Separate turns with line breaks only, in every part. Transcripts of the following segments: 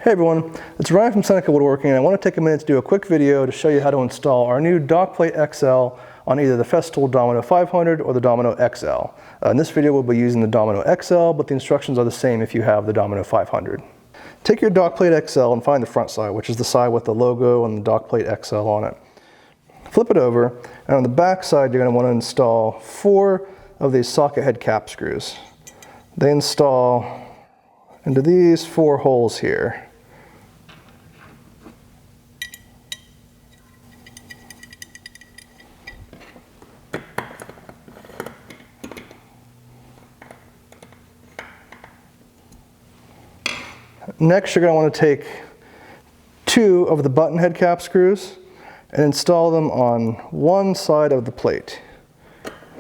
Hey everyone, it's Ryan from Seneca Woodworking, and I want to take a minute to do a quick video to show you how to install our new dock plate XL on either the Festool Domino 500 or the Domino XL. In this video we'll be using the Domino XL, but the instructions are the same if you have the Domino 500. Take your dock plate XL and find the front side, which is the side with the logo and the dock plate XL on it. Flip it over, and on the back side you're going to want to install 4 of these socket head cap screws. They install into these 4 holes here. Next, you're going to want to take 2 of the button head cap screws and install them on one side of the plate,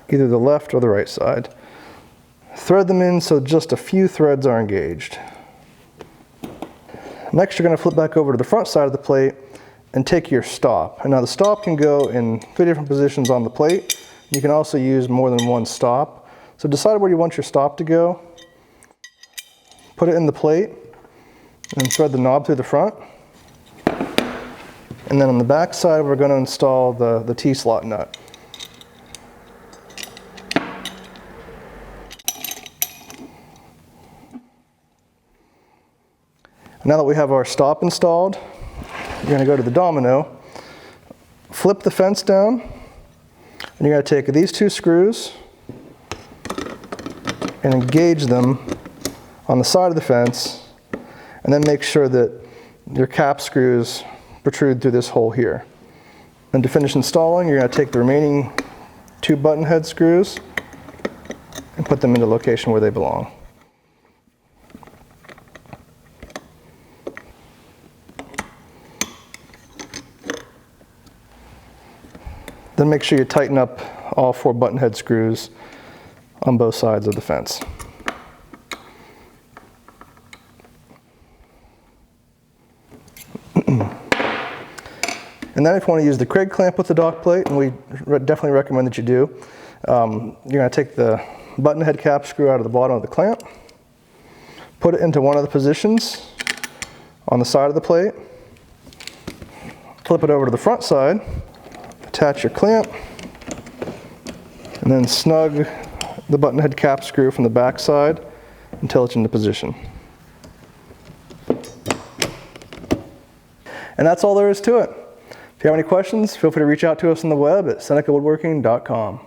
either the left or the right side. Thread them in so just a few threads are engaged. Next, you're going to flip back over to the front side of the plate and take your stop. And now the stop can go in 3 different positions on the plate. You can also use more than one stop. So decide where you want your stop to go. Put it in the plate and thread the knob through the front. And then on the back side we're going to install the T-slot nut. Now that we have our stop installed, you're going to go to the Domino, flip the fence down, and you're going to take these 2 screws and engage them on the side of the fence, and then make sure that your cap screws protrude through this hole here. And to finish installing, you're going to take the remaining 2 button head screws and put them in the location where they belong. Then make sure you tighten up all 4 button head screws on both sides of the fence. And then if you want to use the Craig clamp with the dock plate, and we definitely recommend that you do, you're going to take the button head cap screw out of the bottom of the clamp, put it into one of the positions on the side of the plate, flip it over to the front side, attach your clamp, and then snug the button head cap screw from the back side until it's into position. And that's all there is to it. If you have any questions, feel free to reach out to us on the web at senecawoodworking.com.